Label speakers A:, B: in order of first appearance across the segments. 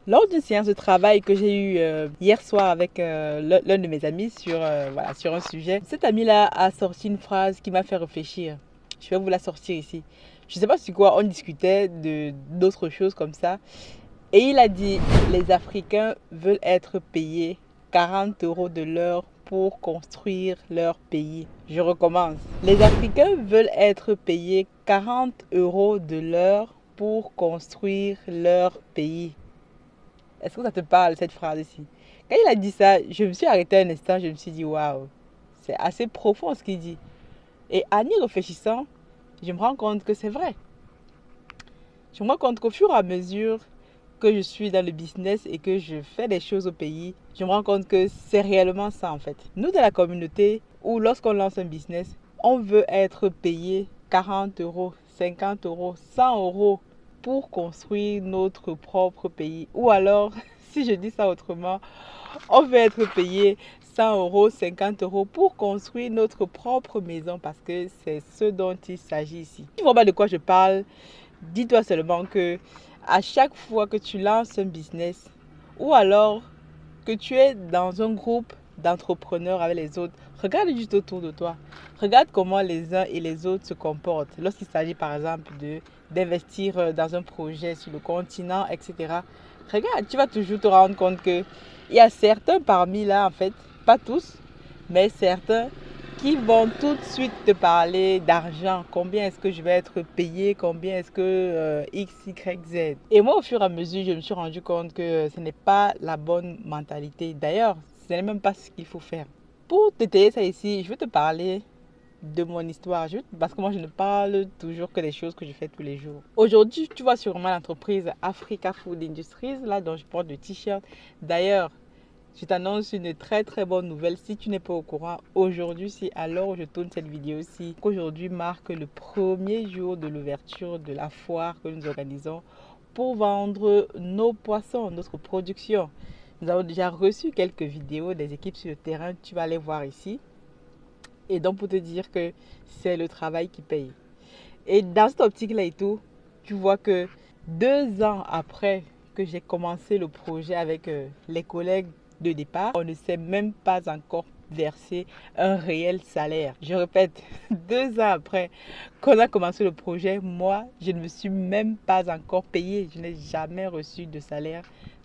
A: Lors d'une séance de travail que j'ai eue hier soir avec l'un de mes amis sur un sujet, cet ami-là a sorti une phrase qui m'a fait réfléchir. Je vais vous la sortir ici. Je ne sais pas sur quoi on discutait d'autres choses comme ça. Et il a dit, les Africains veulent être payés 40 euros de l'heure pour construire leur pays. Je recommence. Les Africains veulent être payés 40 euros de l'heure pour construire leur pays. Est-ce que ça te parle, cette phrase ici? Quand il a dit ça, je me suis arrêtée un instant, je me suis dit, waouh, c'est assez profond ce qu'il dit. Et en y réfléchissant, je me rends compte que c'est vrai. Je me rends compte qu'au fur et à mesure que je suis dans le business et que je fais des choses au pays, je me rends compte que c'est réellement ça en fait. Nous, dans la communauté, où lorsqu'on lance un business, on veut être payé 40 euros, 50 euros, 100 euros pour construire notre propre pays. Ou alors, si je dis ça autrement, on veut être payé 100 euros, 50 euros pour construire notre propre maison parce que c'est ce dont il s'agit ici. Tu vois pas de quoi je parle? Dis-toi seulement que à chaque fois que tu lances un business ou alors que tu es dans un groupe d'entrepreneurs avec les autres, regarde juste autour de toi. Regarde comment les uns et les autres se comportent lorsqu'il s'agit par exemple d'investir dans un projet sur le continent, etc. Regarde, tu vas toujours te rendre compte qu'il y a certains parmi là, en fait, pas tous, mais certains qui vont tout de suite te parler d'argent. Combien est-ce que je vais être payé? Combien est-ce que X, Y, Z? Et moi, au fur et à mesure, je me suis rendu compte que ce n'est pas la bonne mentalité. D'ailleurs, ce n'est même pas ce qu'il faut faire. Pour t'étayer ça ici, je vais te parler de mon histoire. Parce que moi, je ne parle toujours que des choses que je fais tous les jours. Aujourd'hui, tu vois sûrement l'entreprise Africa Food Industries, là, dont je porte le t-shirt. D'ailleurs, je t'annonce une très très bonne nouvelle. Si tu n'es pas au courant, aujourd'hui, c'est à l'heure où je tourne cette vidéo-ci, qu'aujourd'hui marque le premier jour de l'ouverture de la foire que nous organisons pour vendre nos poissons, notre production. Nous avons déjà reçu quelques vidéos des équipes sur le terrain. Tu vas les voir ici. Et donc, pour te dire que c'est le travail qui paye. Et dans cette optique-là et tout, tu vois que 2 ans après que j'ai commencé le projet avec les collègues de départ, on ne s'est même pas encore versé un réel salaire. Je répète, 2 ans après qu'on a commencé le projet, moi, je ne me suis même pas encore payé. Je n'ai jamais reçu de salaire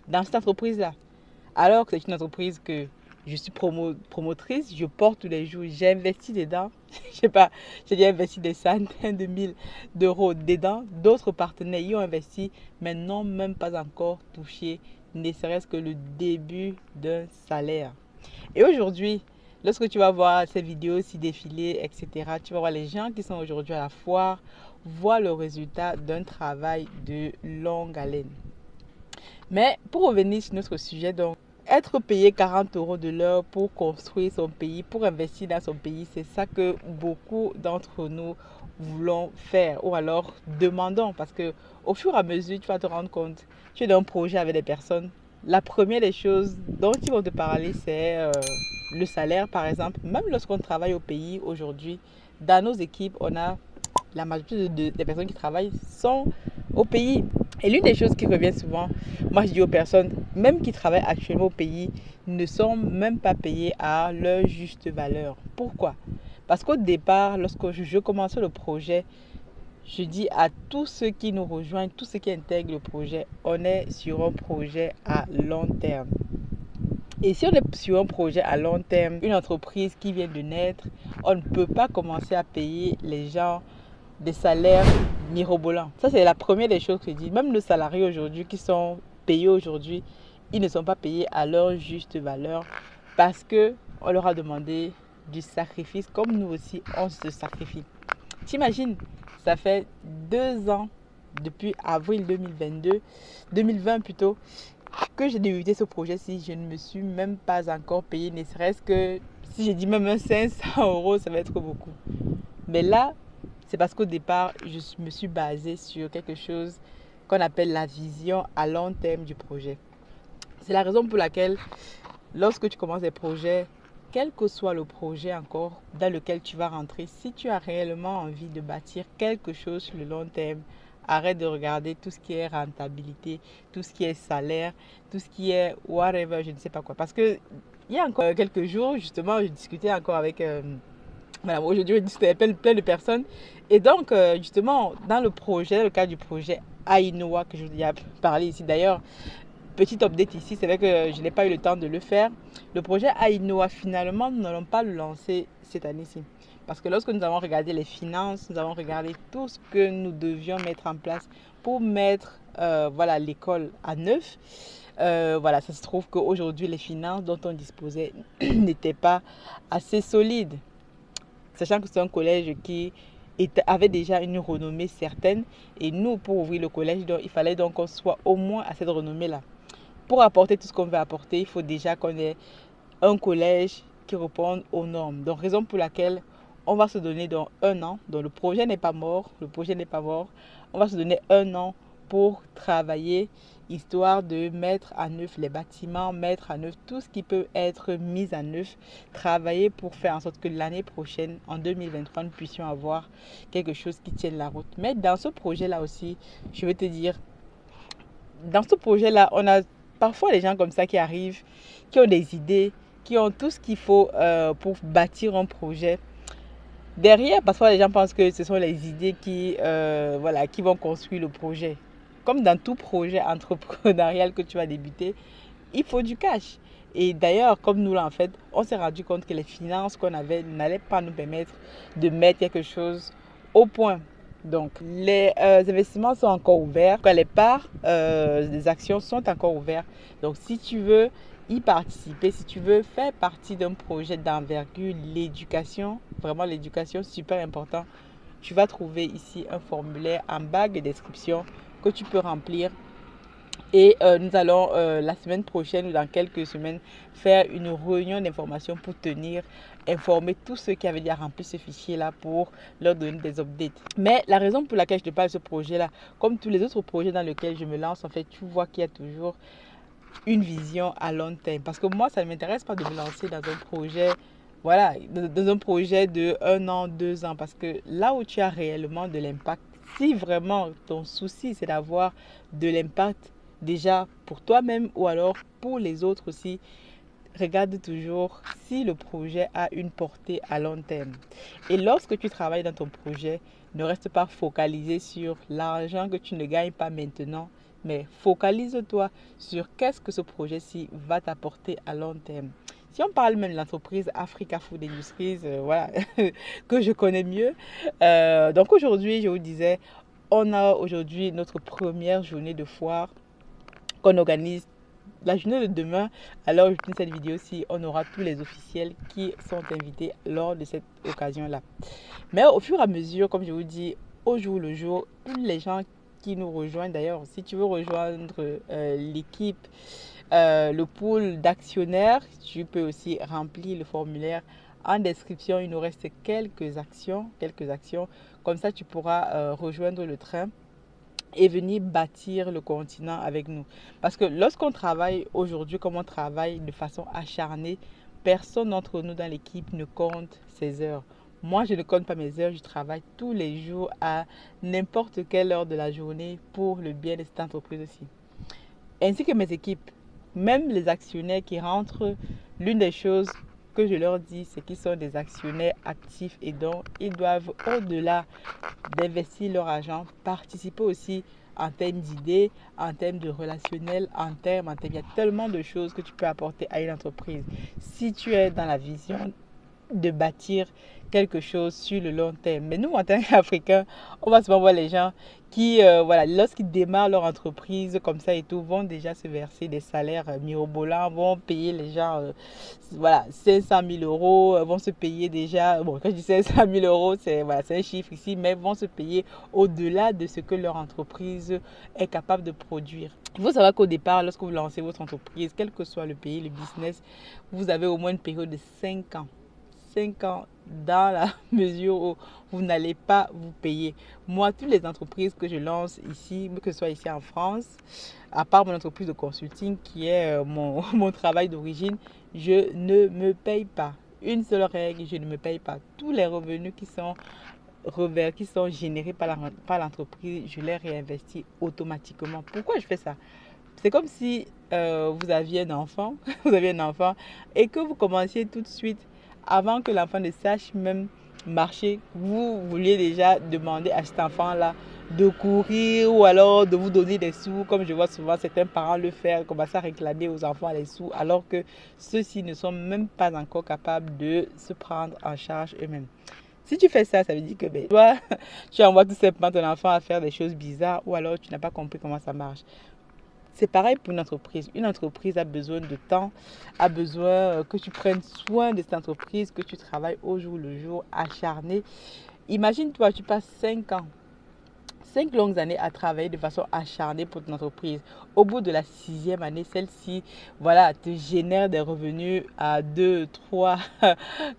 A: dans cette entreprise-là. Alors que c'est une entreprise que je suis promotrice, je porte tous les jours, j'ai investi dedans. Je sais pas, j'ai investi des centaines de mille d'euros dedans. D'autres partenaires y ont investi, mais n'ont même pas encore touché, ne serait-ce que le début d'un salaire. Et aujourd'hui, lorsque tu vas voir ces vidéos s'y défiler, etc., tu vas voir les gens qui sont aujourd'hui à la foire, voir le résultat d'un travail de longue haleine. Mais pour revenir sur notre sujet, donc, être payé 40 euros de l'heure pour construire son pays, pour investir dans son pays, c'est ça que beaucoup d'entre nous voulons faire ou alors demandons parce que au fur et à mesure, tu vas te rendre compte, tu es dans un projet avec des personnes. La première des choses dont ils vont te parler, c'est le salaire, par exemple. Même lorsqu'on travaille au pays aujourd'hui, dans nos équipes, on a la majorité des personnes qui travaillent sont au pays. Et l'une des choses qui revient souvent, moi je dis aux personnes, même qui travaillent actuellement au pays, ne sont même pas payées à leur juste valeur. Pourquoi? Parce qu'au départ, lorsque je commençais le projet, je dis à tous ceux qui nous rejoignent, tous ceux qui intègrent le projet, on est sur un projet à long terme. Et si on est sur un projet à long terme, une entreprise qui vient de naître, on ne peut pas commencer à payer les gens des salaires mirobolants. Ça, c'est la première des choses que je dis. Même nos salariés aujourd'hui qui sont payés aujourd'hui, ils ne sont pas payés à leur juste valeur parce qu'on leur a demandé du sacrifice comme nous aussi, on se sacrifie. T'imagines, ça fait 2 ans, depuis avril 2020 plutôt, que j'ai débuté ce projet-ci. Je ne me suis même pas encore payé, ne serait-ce que, si j'ai dit même un 500 euros, ça va être beaucoup. Mais là, c'est parce qu'au départ, je me suis basée sur quelque chose qu'on appelle la vision à long terme du projet. C'est la raison pour laquelle, lorsque tu commences des projets, quel que soit le projet encore dans lequel tu vas rentrer, si tu as réellement envie de bâtir quelque chose sur le long terme, Arrête de regarder tout ce qui est rentabilité, tout ce qui est salaire, tout ce qui est whatever, je ne sais pas quoi. Parce que il y a encore quelques jours, justement, je discutais encore avec... voilà, aujourd'hui, je discute avec plein de personnes. Et donc, justement, dans le cas du projet Ainoa, que je vous ai parlé ici d'ailleurs, petit update ici, c'est vrai que je n'ai pas eu le temps de le faire. Le projet Ainoa, finalement, nous n'allons pas le lancer cette année-ci. Parce que lorsque nous avons regardé les finances, nous avons regardé tout ce que nous devions mettre en place pour mettre voilà, l'école à neuf. Voilà, ça se trouve qu'aujourd'hui, les finances dont on disposait n'étaient pas assez solides. Sachant que c'est un collège qui avait déjà une renommée certaine. Et nous, pour ouvrir le collège, donc, il fallait donc qu'on soit au moins à cette renommée-là. Pour apporter tout ce qu'on veut apporter, il faut déjà qu'on ait un collège qui réponde aux normes. Donc, raison pour laquelle on va se donner dans un an. Donc, le projet n'est pas mort. Le projet n'est pas mort. On va se donner un an pour travailler, histoire de mettre à neuf les bâtiments, mettre à neuf tout ce qui peut être mis à neuf, travailler pour faire en sorte que l'année prochaine, en 2023, nous puissions avoir quelque chose qui tienne la route. Mais dans ce projet-là aussi, je vais te dire, dans ce projet-là, on a parfois des gens comme ça qui arrivent, qui ont des idées, qui ont tout ce qu'il faut pour bâtir un projet. Derrière, parfois les gens pensent que ce sont les idées voilà, qui vont construire le projet. Comme dans tout projet entrepreneurial que tu vas débuter, il faut du cash. Et d'ailleurs, comme nous là, en fait, on s'est rendu compte que les finances qu'on avait n'allaient pas nous permettre de mettre quelque chose au point. Donc, les investissements sont encore ouverts. Les parts des actions sont encore ouvertes. Donc, si tu veux y participer, si tu veux faire partie d'un projet d'envergure, l'éducation, vraiment l'éducation, super important. Tu vas trouver ici un formulaire en bas de description que tu peux remplir. Et nous allons la semaine prochaine ou dans quelques semaines faire une réunion d'information pour informer tous ceux qui avaient déjà rempli ce fichier-là pour leur donner des updates. Mais la raison pour laquelle je te parle de ce projet-là, comme tous les autres projets dans lesquels je me lance, en fait, tu vois qu'il y a toujours une vision à long terme. Parce que moi, ça ne m'intéresse pas de me lancer dans un projet, voilà, dans un projet de 1 an, 2 ans. Parce que là où tu as réellement de l'impact, si vraiment ton souci, c'est d'avoir de l'impact déjà pour toi-même ou alors pour les autres aussi, regarde toujours si le projet a une portée à long terme. Et lorsque tu travailles dans ton projet, ne reste pas focalisé sur l'argent que tu ne gagnes pas maintenant, mais focalise-toi sur qu'est-ce que ce projet-ci va t'apporter à long terme. Si on parle même de l'entreprise Africa Food Industries, voilà, que je connais mieux. Donc aujourd'hui, je vous disais, on a aujourd'hui notre première journée de foire qu'on organise. La journée de demain, alors je tourne cette vidéo-ci, on aura tous les officiels qui sont invités lors de cette occasion-là. Mais au fur et à mesure, comme je vous dis, au jour le jour, tous les gens qui nous rejoignent, d'ailleurs, si tu veux rejoindre l'équipe, le pool d'actionnaires, tu peux aussi remplir le formulaire en description. Il nous reste quelques actions. Comme ça, tu pourras rejoindre le train et venir bâtir le continent avec nous. Parce que lorsqu'on travaille aujourd'hui, comme on travaille de façon acharnée, personne d'entre nous dans l'équipe ne compte ses heures. Moi, je ne compte pas mes heures, je travaille tous les jours à n'importe quelle heure de la journée pour le bien de cette entreprise aussi. Ainsi que mes équipes, même les actionnaires qui rentrent, l'une des choses que je leur dis, c'est qu'ils sont des actionnaires actifs et donc ils doivent, au-delà d'investir leur argent, participer aussi en termes d'idées, en termes de relationnel, il y a tellement de choses que tu peux apporter à une entreprise. Si tu es dans la vision de bâtir quelque chose sur le long terme. Mais nous, en tant qu'Africains, on va souvent voir les gens qui, voilà, lorsqu'ils démarrent leur entreprise comme ça et tout, vont déjà se verser des salaires mirobolants, vont payer les gens, voilà, 500 000 euros, vont se payer déjà, bon, quand je dis 500 000 euros, c'est voilà, un chiffre ici, mais vont se payer au-delà de ce que leur entreprise est capable de produire. Il faut savoir qu'au départ, lorsque vous lancez votre entreprise, quel que soit le pays, le business, vous avez au moins une période de 5 ans. 5 ans dans la mesure où vous n'allez pas vous payer. Moi, toutes les entreprises que je lance ici, que ce soit ici en France, à part mon entreprise de consulting qui est mon travail d'origine, je ne me paye pas. Une seule règle, je ne me paye pas. Tous les revenus qui sont revers qui sont générés par l'entreprise, je les réinvestis automatiquement. Pourquoi je fais ça? C'est comme si vous aviez un enfant, vous aviez un enfant et que vous commenciez tout de suite, avant que l'enfant ne sache même marcher, vous vouliez déjà demander à cet enfant-là de courir ou alors de vous donner des sous, comme je vois souvent certains parents le faire, commencer à réclamer aux enfants les sous, alors que ceux-ci ne sont même pas encore capables de se prendre en charge eux-mêmes. Si tu fais ça, ça veut dire que toi, tu envoies tout simplement ton enfant à faire des choses bizarres ou alors tu n'as pas compris comment ça marche. C'est pareil pour une entreprise. Une entreprise a besoin de temps, a besoin que tu prennes soin de cette entreprise, que tu travailles au jour le jour, acharné. Imagine-toi, tu passes 5 ans 5 longues années à travailler de façon acharnée pour ton entreprise. Au bout de la 6e année, celle-ci, voilà, te génère des revenus à 2, 3,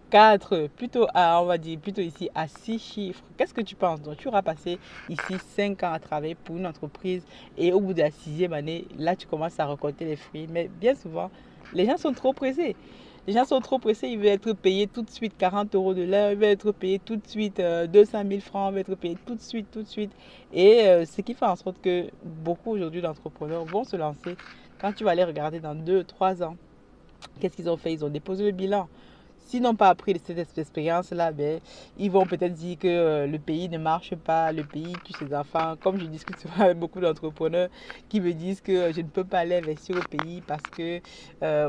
A: 4, plutôt à, on va dire, plutôt ici à 6 chiffres. Qu'est-ce que tu penses? Donc, tu auras passé ici 5 ans à travailler pour une entreprise et au bout de la 6e année, là, tu commences à récolter les fruits. Mais bien souvent, les gens sont trop pressés. Les gens sont trop pressés, ils veulent être payés tout de suite 40 euros de l'heure, ils veulent être payés tout de suite 200 000 francs, ils veulent être payés tout de suite, tout de suite. Et ce qui fait en sorte que beaucoup aujourd'hui d'entrepreneurs vont se lancer. Quand tu vas aller regarder dans 2, 3 ans, qu'est-ce qu'ils ont fait? Ils ont déposé le bilan. S'ils n'ont pas appris de cette expérience-là, ben, ils vont peut-être dire que le pays ne marche pas, le pays tue ses enfants. Comme je discute souvent avec beaucoup d'entrepreneurs qui me disent que je ne peux pas aller investir au pays parce que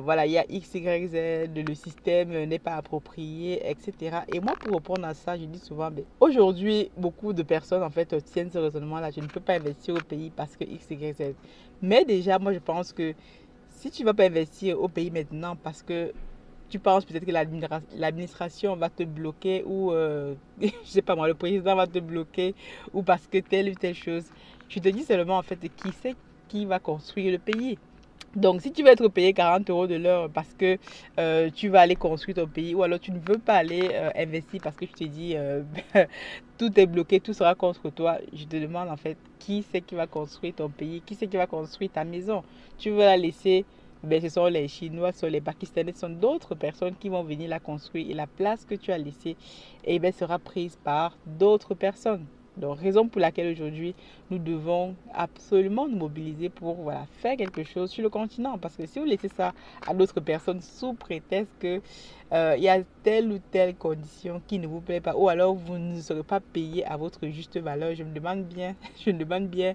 A: voilà, il y a X, Y, Z, le système n'est pas approprié, etc. Et moi, pour répondre à ça, je dis souvent, ben, aujourd'hui, beaucoup de personnes en fait tiennent ce raisonnement-là. Je ne peux pas investir au pays parce que X, Y, Z. Mais déjà, moi, je pense que si tu ne vas pas investir au pays maintenant parce que tu penses peut-être que l'administration va te bloquer ou, je sais pas moi, le président va te bloquer ou parce que telle ou telle chose. Je te dis seulement en fait qui c'est qui va construire le pays. Donc, si tu veux être payé 40 euros de l'heure parce que tu vas aller construire ton pays ou alors tu ne veux pas aller investir parce que tu te dis tout est bloqué, tout sera contre toi, je te demande en fait qui c'est qui va construire ton pays, qui c'est qui va construire ta maison. Tu veux la laisser, ben, ce sont les Chinois, ce sont les Pakistanais, ce sont d'autres personnes qui vont venir la construire et la place que tu as laissée ben, sera prise par d'autres personnes. Donc, raison pour laquelle aujourd'hui, nous devons absolument nous mobiliser pour voilà, faire quelque chose sur le continent. Parce que si vous laissez ça à d'autres personnes sous prétexte que il y a telle ou telle condition qui ne vous plaît pas, ou alors vous ne serez pas payé à votre juste valeur, je me demande bien, je me demande bien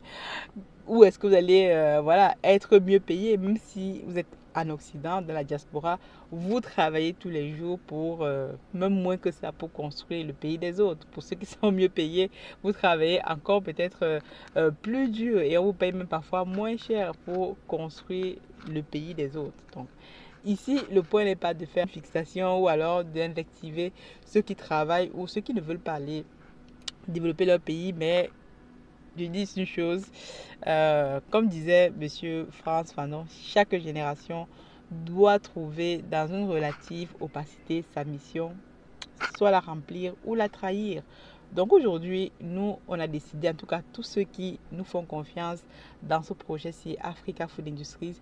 A: où est-ce que vous allez voilà, être mieux payé, même si vous êtes en Occident, dans la diaspora, vous travaillez tous les jours pour, même moins que ça, pour construire le pays des autres. Pour ceux qui sont mieux payés, vous travaillez encore peut-être plus dur et on vous paye même parfois moins cher pour construire le pays des autres. Donc, ici, le point n'est pas de faire une fixation ou alors d'invectiver ceux qui travaillent ou ceux qui ne veulent pas aller développer leur pays, mais je dis une chose, comme disait Monsieur Frantz Fanon, chaque génération doit trouver dans une relative opacité sa mission, soit la remplir ou la trahir. Donc aujourd'hui, nous, on a décidé, en tout cas tous ceux qui nous font confiance dans ce projet-ci, Africa Food Industries,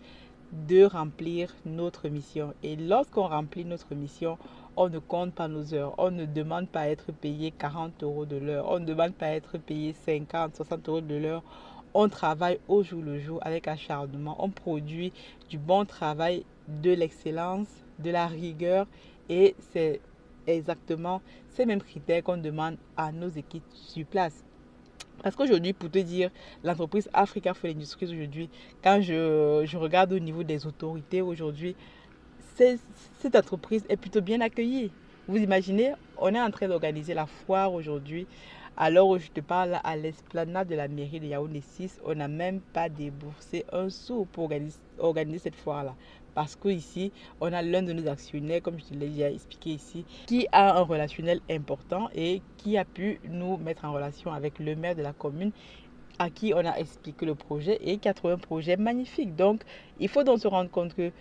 A: de remplir notre mission. Et lorsqu'on remplit notre mission, on ne compte pas nos heures. On ne demande pas à être payé 40 euros de l'heure. On ne demande pas à être payé 50, 60 euros de l'heure. On travaille au jour le jour avec acharnement. On produit du bon travail, de l'excellence, de la rigueur. Et c'est exactement ces mêmes critères qu'on demande à nos équipes sur place. Parce qu'aujourd'hui, pour te dire, l'entreprise Africa Food Industries aujourd'hui, quand je regarde au niveau des autorités aujourd'hui, cette entreprise est plutôt bien accueillie. Vous imaginez, on est en train d'organiser la foire aujourd'hui. À l'heure où je te parle, à l'esplanade de la mairie de Yaoundé 6, on n'a même pas déboursé un sou pour organiser cette foire-là. Parce qu'ici, on a l'un de nos actionnaires, comme je te l'ai déjà expliqué ici, qui a un relationnel important et qui a pu nous mettre en relation avec le maire de la commune à qui on a expliqué le projet et qui a trouvé un projet magnifique. Donc, il faut donc se rendre compte que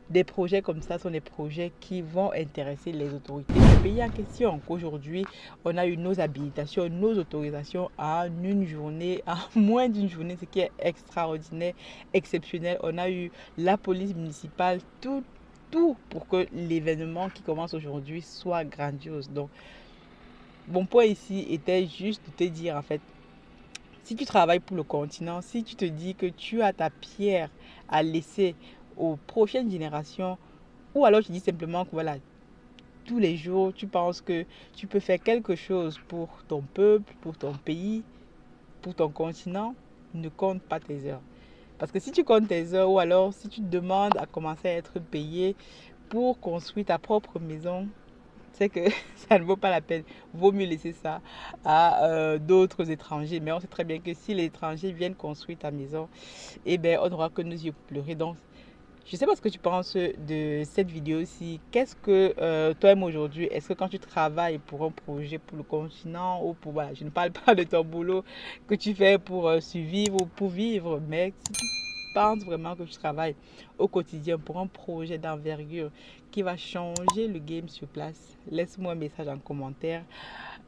A: des projets comme ça sont des projets qui vont intéresser les autorités du pays en question. Qu'aujourd'hui, on a eu nos habilitations, nos autorisations en une journée, en moins d'une journée, ce qui est extraordinaire, exceptionnel. On a eu la police municipale, tout pour que l'événement qui commence aujourd'hui soit grandiose. Donc, Mon point ici était juste de te dire, en fait, si tu travailles pour le continent, si tu te dis que tu as ta pierre à laisser aux prochaines générations, ou alors tu dis simplement que voilà, tous les jours, tu penses que tu peux faire quelque chose pour ton peuple, pour ton pays, pour ton continent, ne compte pas tes heures. Parce que si tu comptes tes heures ou alors si tu demandes à commencer à être payé pour construire ta propre maison, c'est que ça ne vaut pas la peine. Vaut mieux laisser ça à d'autres étrangers. Mais on sait très bien que si les étrangers viennent construire ta maison, eh bien, on n'aura que nos yeux pour pleurer. Donc, je ne sais pas ce que tu penses de cette vidéo-ci. Qu'est-ce que toi aimes aujourd'hui? Est-ce que quand tu travailles pour un projet pour le continent ou pour... Voilà, je ne parle pas de ton boulot que tu fais pour survivre ou pour vivre, mais si tu penses vraiment que tu travailles au quotidien pour un projet d'envergure qui va changer le game sur place, laisse-moi un message en commentaire.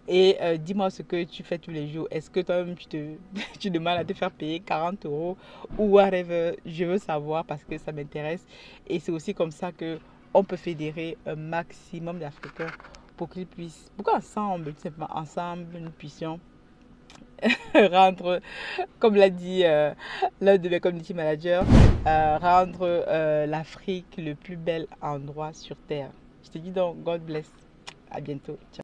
A: Et dis-moi ce que tu fais tous les jours. Est-ce que toi-même tu demandes à te faire payer 40 euros ou whatever? Je veux savoir parce que ça m'intéresse. Et c'est aussi comme ça que on peut fédérer un maximum d'Africains pour qu'ils puissent, pour qu'ensemble, tout simplement ensemble, nous puissions rendre, comme l'a dit l'un de mes community managers, rendre l'Afrique le plus bel endroit sur Terre. Je te dis donc, God bless. À bientôt. Ciao.